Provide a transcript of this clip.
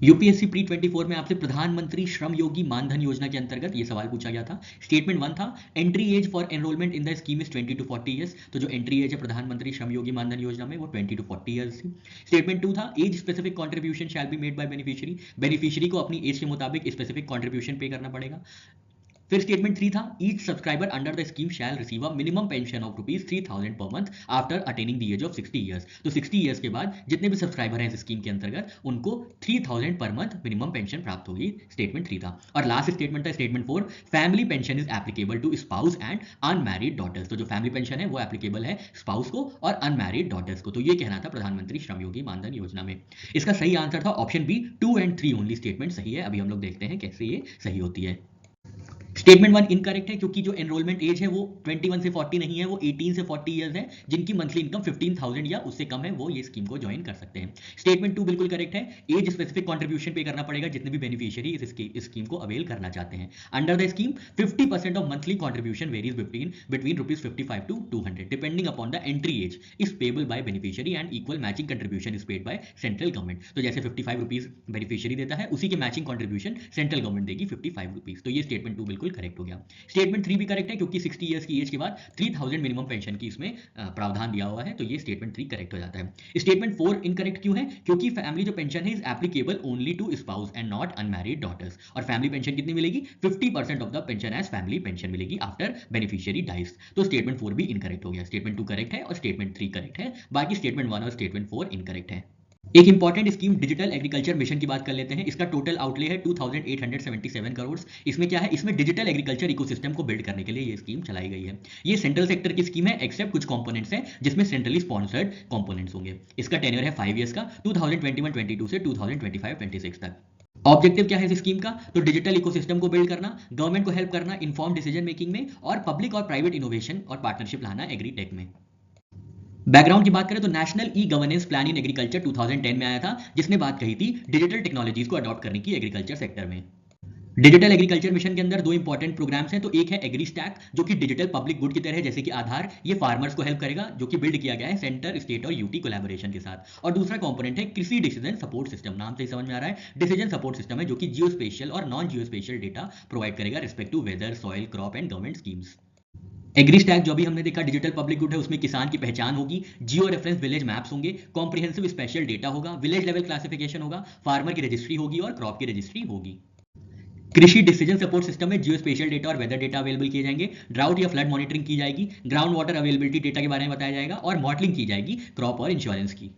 UPSC pre 24 में आपसे प्रधानमंत्री श्रम योगी मानधन योजना के अंतर्गत ये सवाल पूछा गया था। स्टेटमेंट 1 था, entry age for enrolment in the scheme is 20 to 40 years. तो जो एंट्री एज है प्रधानमंत्री श्रम योगी मानधन योजना में वो 20 to 40 ईयर्स थी। स्टेटमेंट 2 था, age specific contribution shall be made by beneficiary. Beneficiary को अपनी एज के मुताबिक स्पेसिफिक कंट्रीब्यूशन पे करना पड़ेगा। फिर स्टेटमेंट 3 था, each subscriber under the scheme shall receive a minimum pension of ₹3,000 per month after attaining the age of 60 years. तो 60 ईयर्स के बाद जितने भी सब्सक्राइबर हैं इस स्कीम के अंतर्गत उनको 3,000 पर मंथ मिनिमम पेंशन प्राप्त होगी। स्टेटमेंट 3 था। और लास्ट स्टेटमेंट था statement 4, family pension is applicable to spouse and unmarried daughters. तो जो फैमिली पेंशन है वो एप्लीकेबल है स्पाउस को और अनमैरिड डॉटर्स को। तो ये कहना था प्रधानमंत्री श्रम योगी मानधन योजना में। इसका सही आंसर था ऑप्शन बी, 2 और 3 ओनली स्टेटमेंट सही है। अभी हम लोग देखते हैं कैसे ये सही होती है। स्टेटमेंट 1 इनकरेक्ट है क्योंकि जो एनरोलमेंट एज है वो 21 से 40 नहीं है, वो 18 से 40 इयर्स है। जिनकी मंथली इनकम 15,000 या उससे कम है वो ये स्कीम को ज्वाइन कर सकते हैं। स्टेटमेंट 2 बिल्कुल करेक्ट है, एज स्पेसिफिक कंट्रीब्यूशन पे करना पड़ेगा जितने भी बेनिफिशियरी इस स्कीम को अवेल करना चाहते हैं। Under the scheme 50% of monthly contribution varies between ₹55 to 200 depending upon the entry age is payable by beneficiary and equal matching contribution is paid by central government. तो जैसे ₹55 बेनिफिशियरी देता है उसी के मैचिंग कंट्रीब्यूशन सेंट्रल गवर्नमेंट देगी ₹55। तो ये statement 2 बिल्कुल करेक्ट हो गया। स्टेटमेंट 3 भी करेक्ट है क्योंकि 60 इयर्स की एज के बाद 3,000 मिनिमम पेंशन की इसमें प्रावधान दिया हुआ है। तो ये स्टेटमेंट 3 करेक्ट हो जाता है। स्टेटमेंट 4 इनकरेक्ट क्यों है? क्योंकि फैमिली जो पेंशन है is applicable only to spouse and not unmarried daughters. और फैमिली पेंशन कितनी मिलेगी? 50% of the pension as family pension मिलेगी आफ्टर बेनिफिशियरी डाइज। तो स्टेटमेंट 4 भी इनकरेक्ट हो गया। स्टेटमेंट 2 करेक्ट है और स्टेटमेंट 3 करेक्ट है। बाकी स्टेटमेंट 1 और स्टेटमेंट 4 इनकरेक्ट है। एक important scheme digital agriculture mission की बात कर लेते हैं। इसका टोटल आउटले है 2,877 करोड़। इसमें क्या है? इसमें डिजिटल एग्रीकल्चर इकोसिस्टम को बिल्ड करने के लिए ये स्कीम चलाई गई है। ये सेंट्रल सेक्टर की स्कीम है एक्सेप्ट कुछ कंपोनेंट्स हैं जिसमें सेंट्रली स्पॉन्सर्ड कंपोनेंट्स होंगे। इसका टेन्योर है 5 ईयर्स का, 2021-22 से 2025-26 तक। ऑब्जेक्टिव क्या है इस स्कीम का? तो डिजिटल इकोसिस्टम को बिल्ड करना, गवर्नमेंट को हेल्प करना इन्फॉर्म डिसीजन मेकिंग में और पब्लिक और प्राइवेट इनोवेशन और पार्टनरशिप लाना एग्रीटेक में। बैकग्राउंड की बात करें तो national e governance plan in agriculture 2010 में आया था जिसने बात कही थी डिजिटल टेक्नोलॉजीज को अडॉप्ट करने की एग्रीकल्चर सेक्टर में। डिजिटल एग्रीकल्चर मिशन के अंदर 2 इंपॉर्टेंट प्रोग्राम्स हैं। तो एक है एग्री स्टैक जो कि डिजिटल पब्लिक गुड की तरह है जैसे कि आधार, ये फार्मर्स को हेल्प करेगा जो कि बिल्ड किया गया है सेंटर, स्टेट और यूटी कोलैबोरेशन के साथ। और दूसरा कंपोनेंट है कृषि डिसीजन सपोर्ट सिस्टम। नाम से ही समझ में आ रहा है, डिसीजन सपोर्ट सिस्टम है जो कि जियो स्पेशियल और non geospatial data provide करेगा respect to weather, soil, crop and government schemes. Agri stack जो भी हमने देखा डिजिटल पब्लिक गुड है, उसमें किसान की पहचान होगी, जियो रेफरेंस विलेज मैप्स होंगे, कॉम्प्रिहेंसिव स्पेशल डेटा होगा, विलेज लेवल क्लासिफिकेशन होगा, फार्मर की रजिस्ट्री होगी और क्रॉप की रजिस्ट्री होगी। कृषि डिसीजन सपोर्ट सिस्टम में जियो स्पेशल डेटा और वेदर डेटा अवेलेबल किए जाएंगे, ड्राउट या फ्लड मॉनिटरिंग की जाएगी, ग्राउंड वाटर अवेलेबिलिटी डेटा के बारे में बताया जाएगा और मॉडलिंग की जाएगी क्रॉप और इंश्योरेंस की।